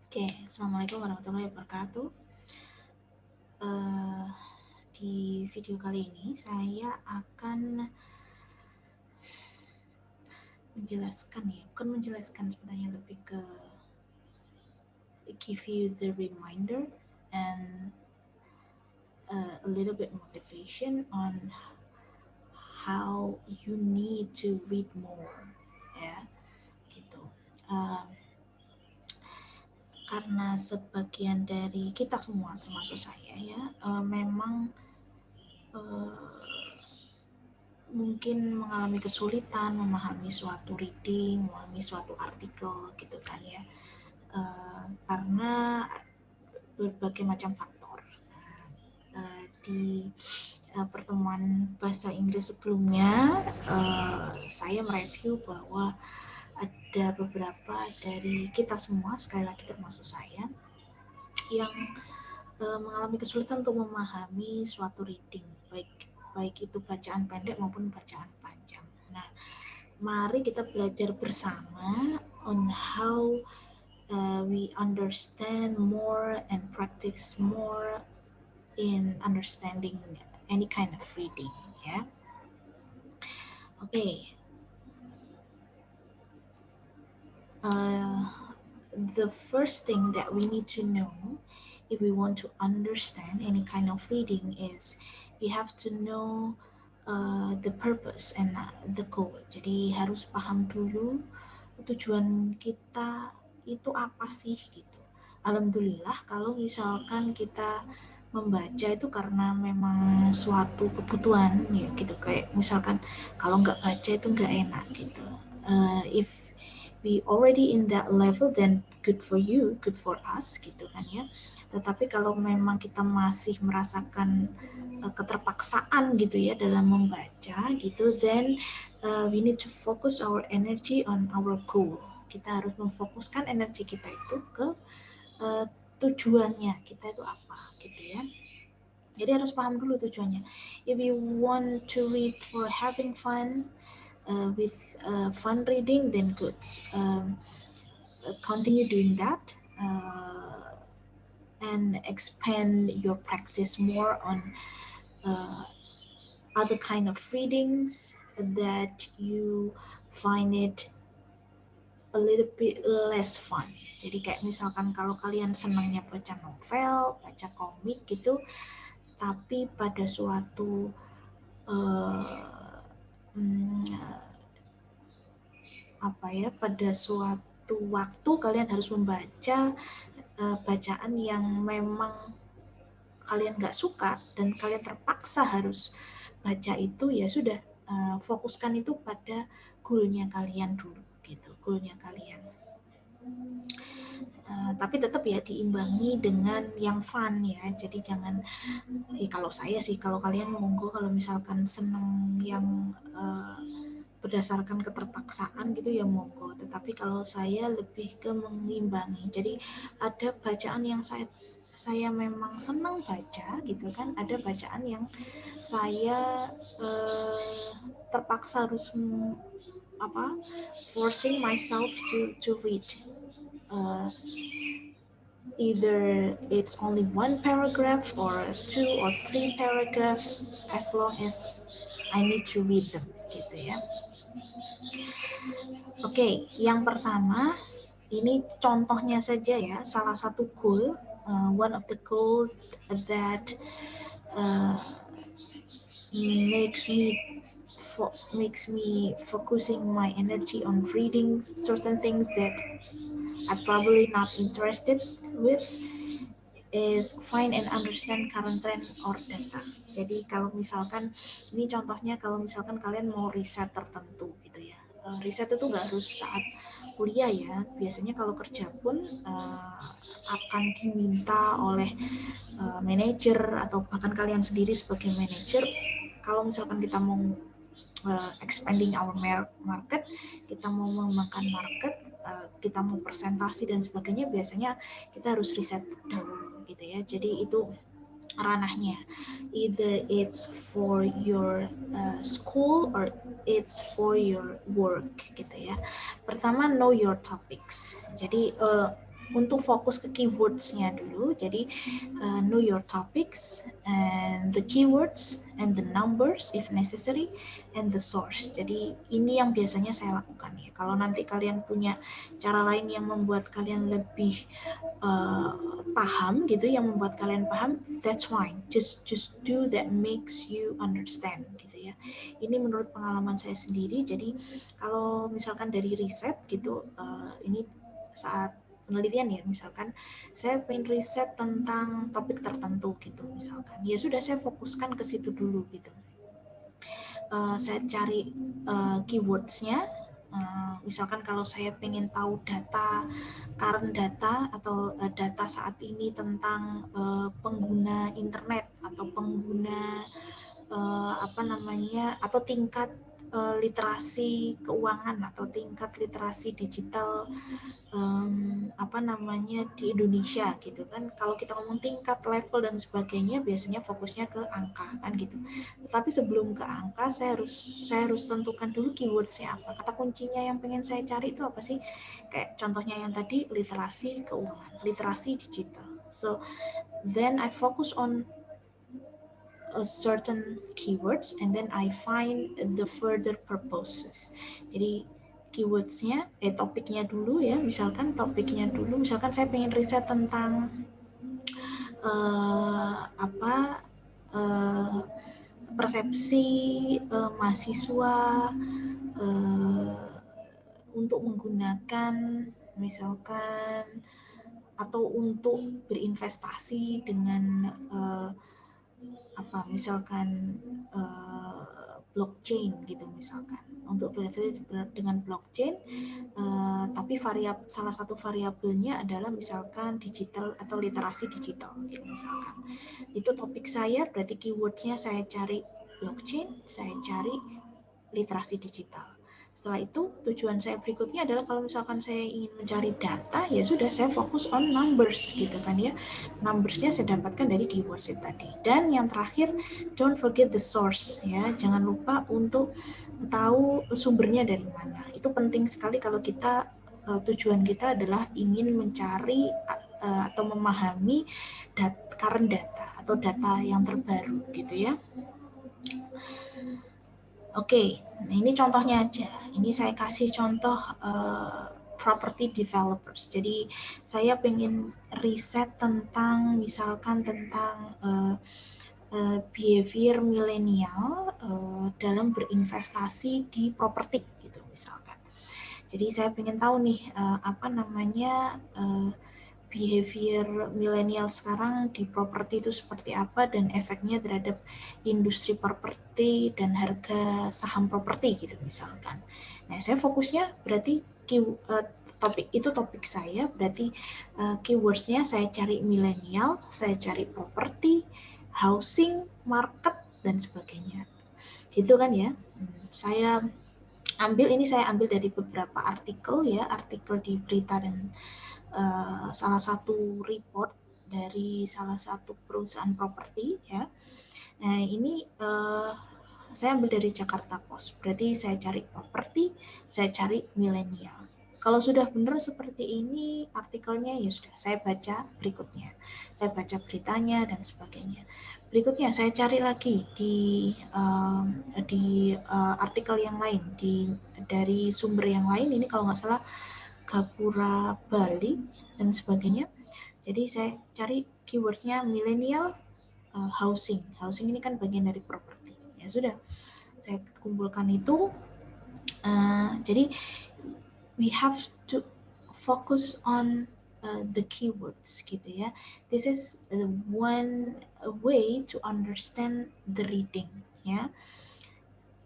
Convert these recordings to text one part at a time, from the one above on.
Oke, Assalamualaikum warahmatullahi wabarakatuh. Di video kali ini saya akan menjelaskan bukan menjelaskan sebenarnya lebih ke give you the reminder and a little bit motivation on how you need to read more, ya, gitu. Karena sebagian dari kita semua termasuk saya ya memang mungkin mengalami kesulitan memahami suatu reading, memahami suatu artikel gitu kan ya, karena berbagai macam faktor. Di pertemuan bahasa Inggris sebelumnya, saya mereview bahwa ada beberapa dari kita semua, sekali lagi termasuk saya, yang mengalami kesulitan untuk memahami suatu reading, baik itu bacaan pendek maupun bacaan panjang. Nah, mari kita belajar bersama on how we understand more and practice more in understanding any kind of reading, ya. Okay. The first thing that we need to know if we want to understand any kind of reading is we have to know the purpose and the goal. Jadi harus paham dulu tujuan kita itu apa sih gitu. Alhamdulillah kalau misalkan kita membaca itu karena memang suatu kebutuhan ya gitu, kayak misalkan kalau nggak baca itu nggak enak gitu. If we already in that level then good for you, good for us gitu kan ya. Tetapi kalau memang kita masih merasakan keterpaksaan gitu ya dalam membaca gitu, then we need to focus our energy on our goal. Kita harus memfokuskan energi kita itu ke tujuannya kita itu apa gitu ya. Jadi harus paham dulu tujuannya. If you want to read for having fun, with fun reading, then good. Continue doing that and expand your practice more on other kind of readings that you find it a little bit less fun. Jadi kayak misalkan kalau kalian senangnya baca novel, baca komik gitu, tapi pada suatu pada suatu waktu kalian harus membaca bacaan yang memang kalian nggak suka dan kalian terpaksa harus baca itu, ya sudah, fokuskan itu pada goalnya kalian dulu gitu, goalnya kalian. Tapi tetap ya diimbangi dengan yang fun ya, jadi jangan kalau saya sih, kalau kalian monggo, kalau misalkan seneng yang berdasarkan keterpaksaan gitu ya monggo, tetapi kalau saya lebih ke mengimbangi. Jadi ada bacaan yang saya memang senang baca gitu kan, ada bacaan yang saya terpaksa harus forcing myself to read. Either it's only one paragraph or 2 or 3 paragraph, as long as I need to read them gitu ya. Oke, yang pertama ini contohnya saja ya, salah satu goal, one of the goal that makes me focusing my energy on reading certain things that I'm probably not interested with is find and understand current trend or data. Jadi kalau misalkan ini contohnya, kalau misalkan kalian mau riset tertentu gitu ya, riset itu nggak harus saat kuliah ya, biasanya kalau kerja pun akan diminta oleh manajer atau bahkan kalian sendiri sebagai manajer. Kalau misalkan kita mau expanding our market, kita mau mengembangkan market, kita mau presentasi dan sebagainya, biasanya kita harus riset dahulu gitu ya. Jadi itu ranahnya, either it's for your school or it's for your work gitu ya. Pertama, know your topics. Jadi untuk fokus ke keywords-nya dulu. Jadi know your topics and the keywords and the numbers if necessary and the source. Jadi ini yang biasanya saya lakukan ya. Kalau nanti kalian punya cara lain yang membuat kalian lebih paham gitu, yang membuat kalian paham, that's fine. Just do that makes you understand gitu ya. Ini menurut pengalaman saya sendiri. Jadi kalau misalkan dari riset gitu, ini saat penelitian ya, misalkan saya pengen riset tentang topik tertentu gitu, misalkan ya sudah saya fokuskan ke situ dulu gitu. Saya cari keywordsnya. Misalkan kalau saya pengen tahu data, current data atau data saat ini tentang pengguna internet atau pengguna atau tingkat literasi keuangan atau tingkat literasi digital di Indonesia gitu kan. Kalau kita ngomong tingkat, level dan sebagainya biasanya fokusnya ke angka kan gitu. Tetapi sebelum ke angka saya harus tentukan dulu keywordsnya apa, kata kuncinya yang pengen saya cari itu apa sih. Kayak contohnya yang tadi, literasi keuangan, literasi digital. So then I focus on a certain keywords and then I find the further purposes. Jadi keywordsnya, topiknya dulu ya, misalkan saya pengen riset tentang persepsi mahasiswa untuk menggunakan misalkan atau untuk berinvestasi dengan blockchain gitu, misalkan untuk berinvestasi dengan blockchain, tapi salah satu variabelnya adalah misalkan digital atau literasi digital gitu, misalkan itu topik saya, berarti keywordsnya saya cari blockchain, saya cari literasi digital. Setelah itu tujuan saya berikutnya adalah kalau misalkan saya ingin mencari data, ya sudah saya fokus on numbers gitu kan ya. Numbersnya saya dapatkan dari keywords itu tadi. Dan yang terakhir, don't forget the source ya. Jangan lupa untuk tahu sumbernya dari mana. Itu penting sekali kalau kita tujuan kita adalah ingin mencari atau memahami current data atau data yang terbaru gitu ya. Oke, nah ini contohnya aja. Ini saya kasih contoh property developers. Jadi saya pengen riset tentang misalkan tentang behavior milenial dalam berinvestasi di properti gitu misalkan. Jadi saya pengen tahu nih behavior milenial sekarang di properti itu seperti apa dan efeknya terhadap industri properti dan harga saham properti gitu misalkan. Nah, saya fokusnya berarti topik saya, berarti keywordsnya saya cari milenial, saya cari properti, housing, market dan sebagainya. Itu kan ya. Saya ambil dari beberapa artikel ya, artikel di berita dan salah satu report dari salah satu perusahaan properti ya. Nah ini saya ambil dari Jakarta Post. Berarti saya cari properti, saya cari milenial. Kalau sudah benar seperti ini artikelnya, ya sudah saya baca berikutnya. Saya baca beritanya dan sebagainya. Berikutnya saya cari lagi di artikel yang lain, dari sumber yang lain. Ini kalau nggak salah Gapura Bali dan sebagainya. Jadi saya cari keywordsnya millennial housing. Housing ini kan bagian dari properti. Ya sudah, saya kumpulkan itu. Jadi we have to focus on the keywords gitu ya. This is one way to understand the reading ya.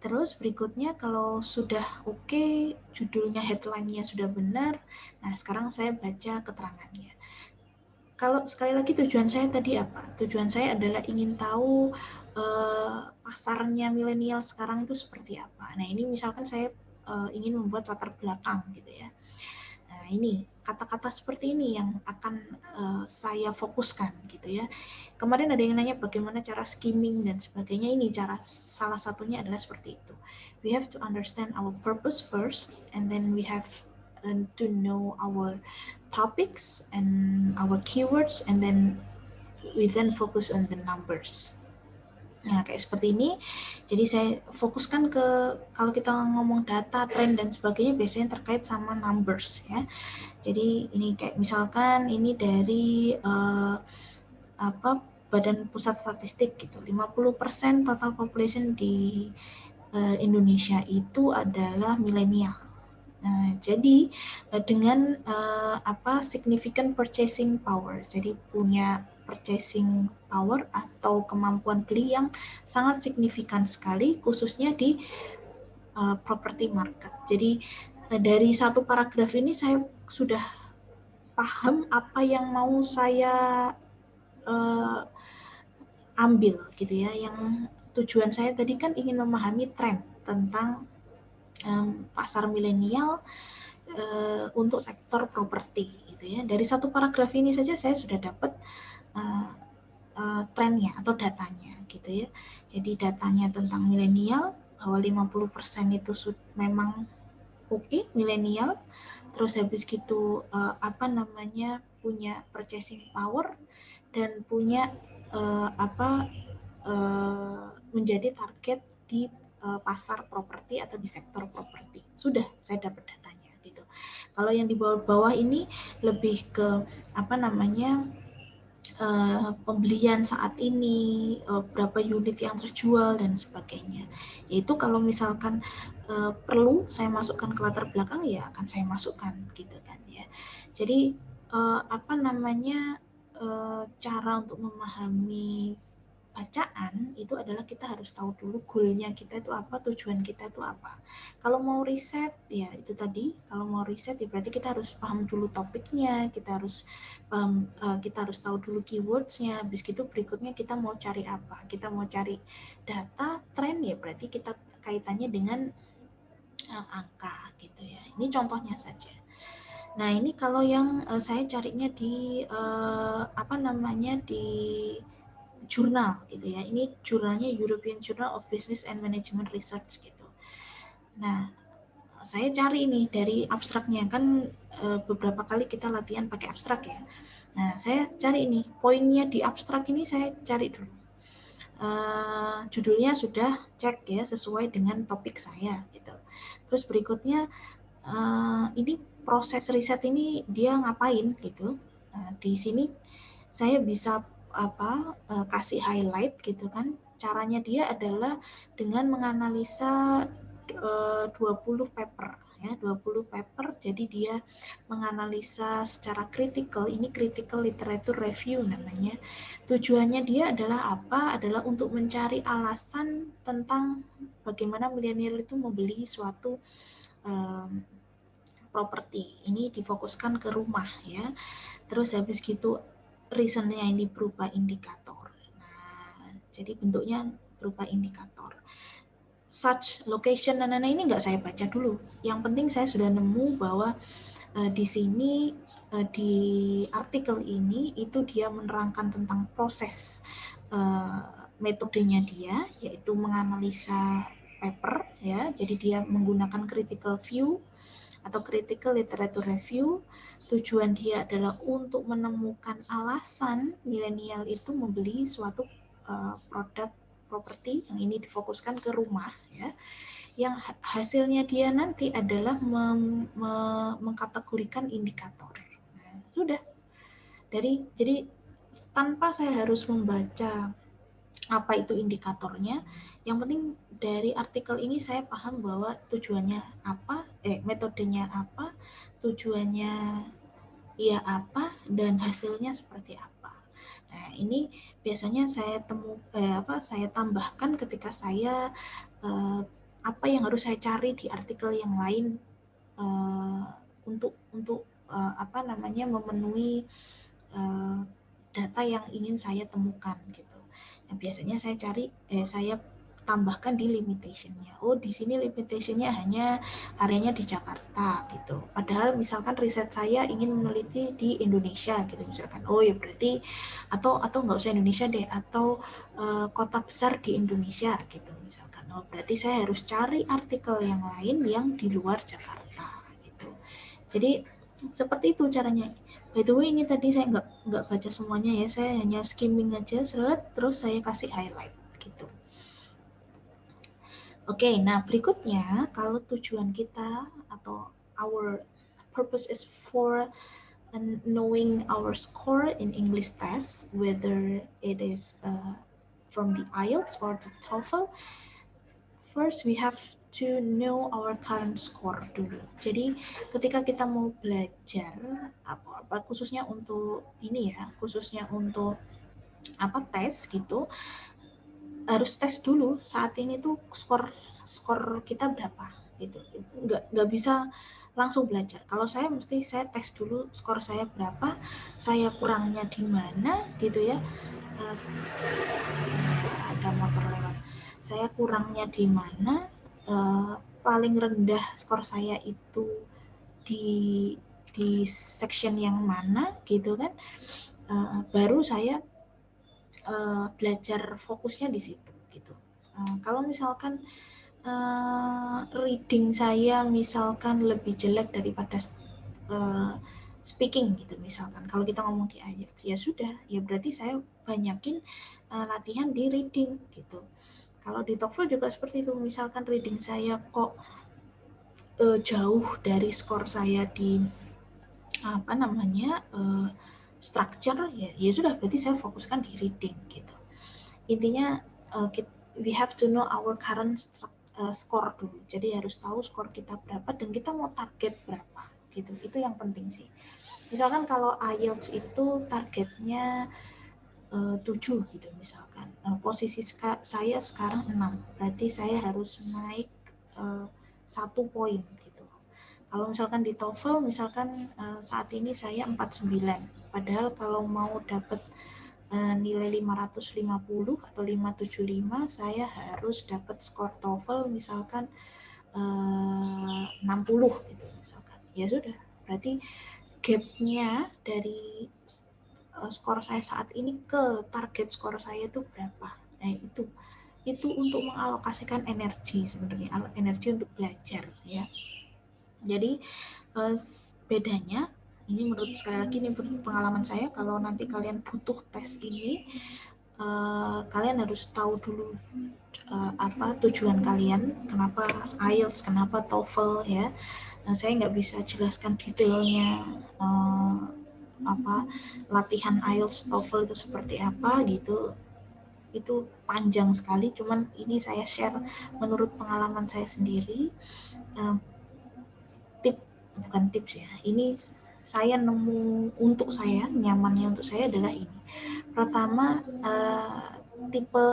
Terus berikutnya kalau sudah oke, judulnya, headline-nya sudah benar, nah sekarang saya baca keterangannya. Kalau sekali lagi tujuan saya tadi apa? Tujuan saya adalah ingin tahu pasarnya milenial sekarang itu seperti apa. Nah ini misalkan saya ingin membuat latar belakang gitu ya. Nah ini kata-kata seperti ini yang akan saya fokuskan gitu ya. Kemarin ada yang nanya bagaimana cara skimming dan sebagainya. Ini cara salah satunya adalah seperti itu. We have to understand our purpose first, and then we have to know our topics and our keywords, and then we then focus on the numbers. Nah, kayak seperti ini. Jadi saya fokuskan ke, kalau kita ngomong data, tren dan sebagainya biasanya terkait sama numbers ya. Jadi ini kayak misalkan ini dari Badan Pusat Statistik gitu. 50% total population di Indonesia itu adalah milenial. Nah, jadi dengan significant purchasing power, jadi punya purchasing power atau kemampuan beli yang sangat signifikan sekali, khususnya di property market. Jadi dari satu paragraf ini saya sudah paham apa yang mau saya ambil gitu ya. Yang tujuan saya tadi kan ingin memahami tren tentang pasar milenial untuk sektor properti gitu ya. Dari satu paragraf ini saja saya sudah dapat trennya atau datanya gitu ya. Jadi datanya tentang milenial bahwa 50% itu memang oke, milenial. Terus habis gitu punya purchasing power dan punya menjadi target di pasar properti atau di sektor properti. Sudah saya dapat datanya gitu. Kalau yang di bawah-bawah ini lebih ke pembelian saat ini, berapa unit yang terjual dan sebagainya. Yaitu kalau misalkan perlu saya masukkan ke latar belakang, ya akan saya masukkan gitu kan ya. Jadi cara untuk memahami bacaan itu adalah kita harus tahu dulu goalnya kita itu apa, tujuan kita itu apa. Kalau mau riset ya itu tadi, kalau mau riset ya berarti kita harus paham dulu topiknya, kita harus tahu dulu keywordsnya. Habis itu berikutnya kita mau cari apa, kita mau cari data, tren, ya berarti kita kaitannya dengan angka gitu ya. Ini contohnya saja. Nah ini kalau yang saya carinya di di jurnal gitu ya. Ini jurnalnya European Journal of Business and Management Research gitu. Nah, saya cari nih dari abstraknya kan beberapa kali kita latihan pakai abstrak ya. Nah, saya cari ini poinnya di abstrak ini, saya cari dulu. Judulnya sudah cek ya sesuai dengan topik saya gitu. Terus berikutnya ini proses riset ini dia ngapain gitu. Nah, di sini saya bisa kasih highlight gitu kan. Caranya dia adalah dengan menganalisa 20 paper ya, 20 paper. Jadi dia menganalisa secara kritikal. Ini critical literature review namanya. Tujuannya dia adalah apa? Adalah untuk mencari alasan tentang bagaimana milenial itu membeli suatu properti. Ini difokuskan ke rumah ya. Terus habis gitu reasonnya ini berupa indikator. Nah, jadi bentuknya berupa indikator. Such location dan lain-lain ini nggak saya baca dulu. Yang penting saya sudah nemu bahwa di sini di artikel ini itu dia menerangkan tentang proses metodenya dia, yaitu menganalisa paper ya. Jadi dia menggunakan critical view atau critical literature review. Tujuan dia adalah untuk menemukan alasan milenial itu membeli suatu produk properti yang ini difokuskan ke rumah ya. Yang hasilnya dia nanti adalah mengkategorikan indikator. Nah, sudah. Jadi tanpa saya harus membaca apa itu indikatornya, yang penting dari artikel ini saya paham bahwa tujuannya apa, metodenya apa, tujuannya ya apa, dan hasilnya seperti apa. Nah, ini biasanya saya saya tambahkan ketika saya apa yang harus saya cari di artikel yang lain untuk memenuhi data yang ingin saya temukan gitu. Nah, biasanya saya saya tambahkan di limitation-nya. Oh, di sini limitation-nya hanya areanya di Jakarta gitu. Padahal misalkan riset saya ingin meneliti di Indonesia gitu misalkan. Oh ya berarti atau nggak usah Indonesia deh, atau kota besar di Indonesia gitu misalkan. Oh berarti saya harus cari artikel yang lain yang di luar Jakarta gitu. Jadi seperti itu caranya. By the way, ini tadi saya nggak baca semuanya ya, saya hanya skimming aja, terus saya kasih highlight gitu. Oke, nah berikutnya kalau tujuan kita atau our purpose is for knowing our score in English test, whether it is from the IELTS or the TOEFL, first we have to know our current score dulu. Jadi ketika kita mau belajar apa khususnya untuk ini ya, khususnya untuk tes gitu, harus tes dulu saat ini tuh skor kita berapa gitu. Nggak bisa langsung belajar. Kalau saya tes dulu skor saya berapa, saya kurangnya di mana gitu ya. Ada motor lewat. Saya kurangnya di mana, paling rendah skor saya itu di section yang mana gitu kan. Baru saya belajar fokusnya di situ gitu. Kalau misalkan reading saya misalkan lebih jelek daripada speaking gitu misalkan, kalau kita ngomong di IELTS ya sudah, ya berarti saya banyakin latihan di reading gitu. Kalau di TOEFL juga seperti itu, misalkan reading saya kok jauh dari skor saya di structure, ya sudah, berarti saya fokuskan di reading gitu. Intinya we have to know our current score dulu. Jadi harus tahu skor kita berapa dan kita mau target berapa gitu. Itu yang penting sih. Misalkan kalau IELTS itu targetnya 7 gitu misalkan. Posisi saya sekarang 6. Berarti saya harus naik 1 poin gitu. Kalau misalkan di TOEFL misalkan saat ini saya 49. Padahal kalau mau dapat nilai 550 atau 575, saya harus dapat skor TOEFL misalkan 60 gitu misalkan. Ya sudah, berarti gapnya dari skor saya saat ini ke target skor saya itu berapa. Nah, itu untuk mengalokasikan energi sebenarnya, energi untuk belajar ya. Jadi bedanya ini sekali lagi ini pengalaman saya, kalau nanti kalian butuh tes ini, kalian harus tahu dulu apa tujuan kalian, kenapa IELTS, kenapa TOEFL ya. Saya nggak bisa jelaskan detailnya latihan IELTS, TOEFL itu seperti apa gitu. Itu panjang sekali, cuman ini saya share menurut pengalaman saya sendiri. Bukan tips ya, ini saya nemu untuk saya, nyamannya untuk saya adalah ini. Pertama, tipe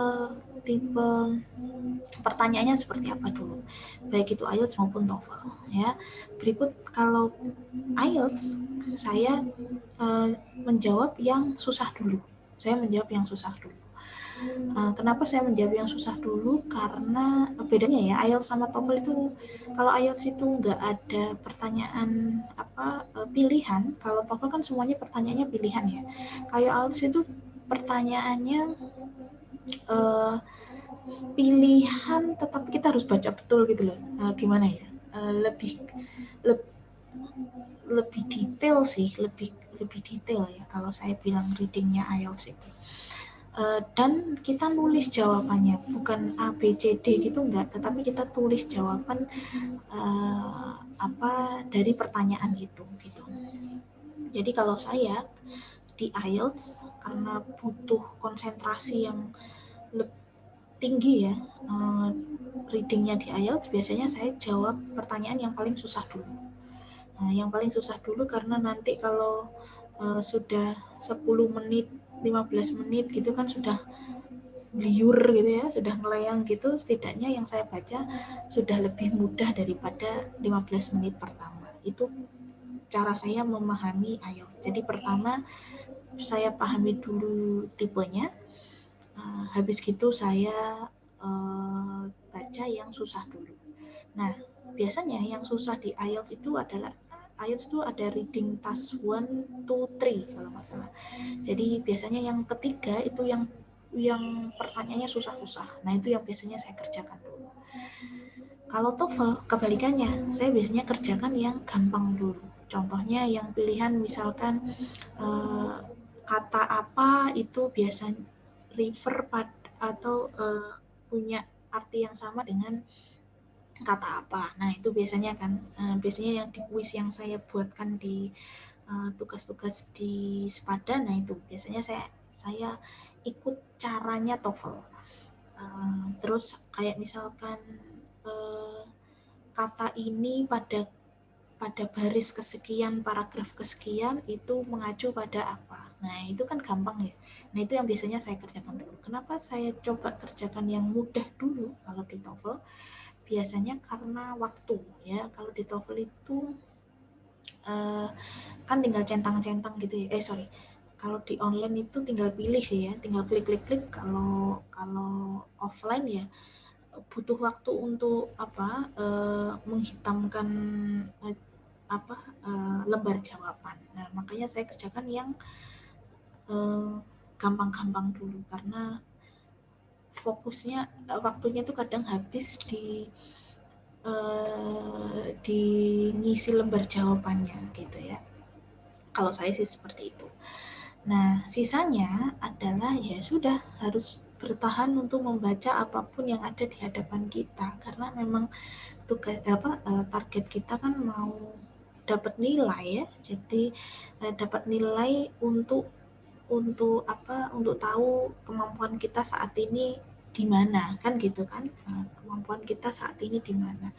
pertanyaannya seperti apa dulu, baik itu IELTS maupun TOEFL ya. Berikut kalau IELTS saya menjawab yang susah dulu. Kenapa saya menjawab yang susah dulu? Karena bedanya ya, IELTS sama TOEFL itu, kalau IELTS itu nggak ada pertanyaan pilihan, kalau TOEFL kan semuanya pertanyaannya pilihan ya. Kalau IELTS itu pertanyaannya pilihan, tetapi kita harus baca betul gitu loh. Gimana ya? Lebih detail sih, lebih detail ya kalau saya bilang readingnya IELTS itu. Dan kita nulis jawabannya, bukan A, B, C, D gitu enggak, tetapi kita tulis jawaban dari pertanyaan itu gitu. Jadi kalau saya di IELTS karena butuh konsentrasi yang tinggi ya, readingnya di IELTS biasanya saya jawab pertanyaan yang paling susah dulu. Yang paling susah dulu karena nanti kalau sudah 10 menit, 15 menit gitu kan sudah liur gitu ya, sudah ngelayang gitu, setidaknya yang saya baca sudah lebih mudah daripada 15 menit pertama. Itu cara saya memahami IELTS. Jadi pertama saya pahami dulu tipenya, habis gitu saya baca yang susah dulu. Nah, biasanya yang susah di IELTS itu adalah ada reading task 1, 2, 3 kalau nggak salah. Jadi biasanya yang ketiga itu yang pertanyaannya susah-susah. Nah, itu yang biasanya saya kerjakan dulu. Kalau TOEFL kebalikannya, saya biasanya kerjakan yang gampang dulu. Contohnya yang pilihan misalkan kata apa itu biasanya refer pada atau punya arti yang sama dengan kata apa. Nah itu biasanya kan biasanya yang di kuis yang saya buatkan di tugas-tugas di Sepada, nah itu biasanya saya ikut caranya TOEFL. Terus kayak misalkan kata ini pada baris kesekian, paragraf kesekian itu mengacu pada apa. Nah itu kan gampang ya. Nah itu yang biasanya saya kerjakan dulu. Kenapa saya coba kerjakan yang mudah dulu kalau di TOEFL? Biasanya karena waktu ya. Kalau di TOEFL itu kan tinggal centang-centang gitu ya. Kalau di online itu tinggal pilih sih ya, tinggal klik-klik-klik. Kalau offline ya butuh waktu untuk menghitamkan lembar jawaban. Nah, makanya saya kerjakan yang gampang-gampang dulu karena fokusnya waktunya itu kadang habis di ngisi lembar jawabannya gitu ya. Kalau saya sih seperti itu. Nah, sisanya adalah ya sudah harus bertahan untuk membaca apapun yang ada di hadapan kita karena memang target kita kan mau dapat nilai ya. Jadi dapat nilai untuk tahu kemampuan kita saat ini di mana kan gitu kan. Kemampuan kita saat ini di mana.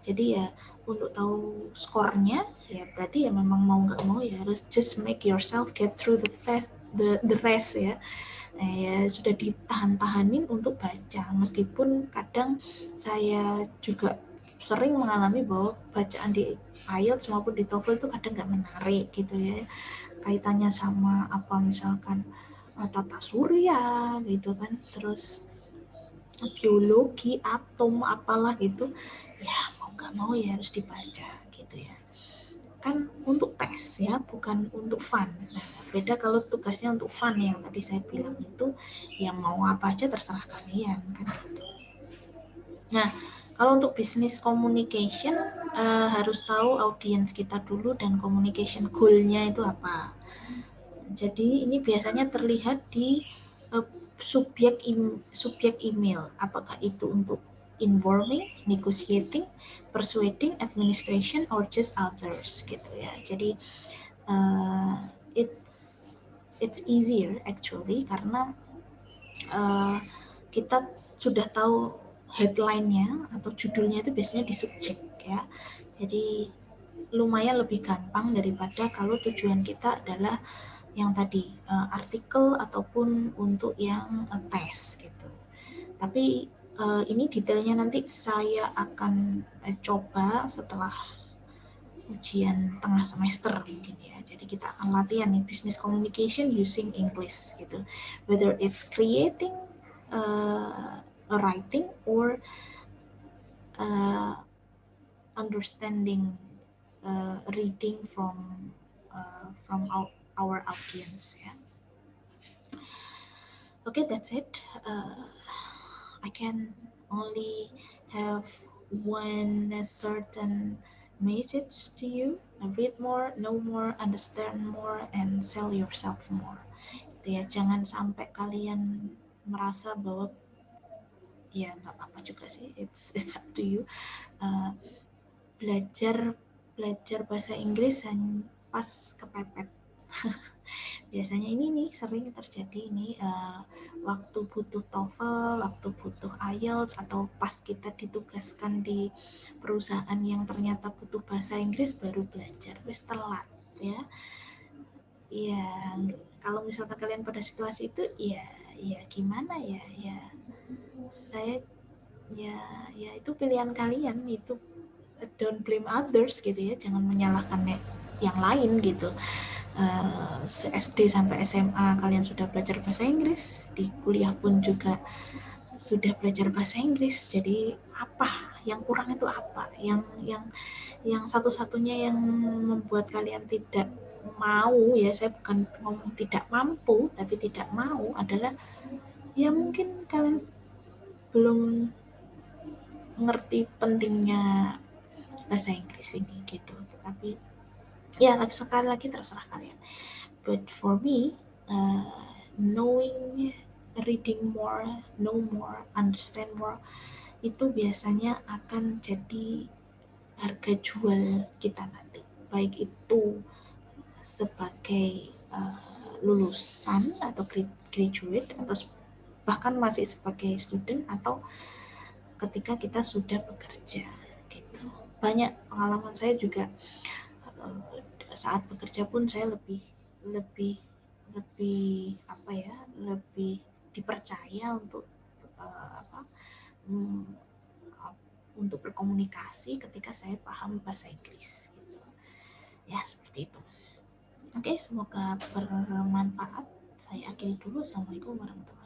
Jadi ya untuk tahu skornya ya berarti ya memang mau nggak mau ya harus just make yourself get through the rest ya. Ya sudah ditahan-tahanin untuk baca meskipun kadang saya juga sering mengalami bahwa bacaan di IELTS maupun di TOEFL itu kadang nggak menarik gitu ya, kaitannya sama apa misalkan tata surya gitu kan, terus biologi atom apalah gitu ya, mau nggak mau ya harus dibaca gitu ya kan, untuk tes ya bukan untuk fun. Nah, beda kalau tugasnya untuk fun yang tadi saya bilang itu ya mau apa aja terserah kalian kan gitu. Nah, kalau untuk business communication harus tahu audiens kita dulu dan communication goal-nya itu apa. Jadi ini biasanya terlihat di subjek email, apakah itu untuk informing, negotiating, persuading, administration, or just others gitu ya. Jadi it's easier actually karena kita sudah tahu headline-nya atau judulnya itu biasanya di subjek ya. Jadi lumayan lebih gampang daripada kalau tujuan kita adalah yang tadi artikel ataupun untuk yang tes gitu. Tapi ini detailnya nanti saya akan coba setelah ujian tengah semester mungkin ya. Jadi kita akan latihan nih business communication using English gitu. Whether it's creating a writing or understanding reading from our audience ya. Okay, that's it. I can only have one certain message to you. Read more, know more, understand more, and sell yourself more. Gitu ya, jangan sampai kalian merasa bahwa ya nggak apa-apa juga sih. It's up to you. Belajar bahasa Inggris hanya pas kepepet. Biasanya ini nih sering terjadi ini waktu butuh TOEFL, waktu butuh IELTS, atau pas kita ditugaskan di perusahaan yang ternyata butuh bahasa Inggris baru belajar, wis telat ya. Ya kalau misalkan kalian pada situasi itu ya gimana ya, saya ya itu pilihan kalian, itu don't blame others gitu ya, jangan menyalahkan yang lain gitu. SD sampai SMA kalian sudah belajar bahasa Inggris, di kuliah pun juga sudah belajar bahasa Inggris. Jadi apa yang kurang itu apa? Yang satu-satunya yang membuat kalian tidak mau ya, saya bukan ngomong tidak mampu, tapi tidak mau adalah ya mungkin kalian belum ngerti pentingnya bahasa Inggris ini gitu. Tetapi Ya, sekali lagi terserah kalian. But for me, knowing, reading more, know more, understand more, itu biasanya akan jadi harga jual kita nanti. Baik itu sebagai lulusan atau graduate, atau bahkan masih sebagai student, atau ketika kita sudah bekerja gitu. Banyak pengalaman saya juga saat bekerja pun saya lebih lebih lebih apa ya, lebih dipercaya untuk apa, mm, untuk berkomunikasi ketika saya paham bahasa Inggris gitu. Ya, seperti itu. Oke, semoga bermanfaat. Saya akhiri dulu. Assalamualaikum warahmatullahi wabarakatuh.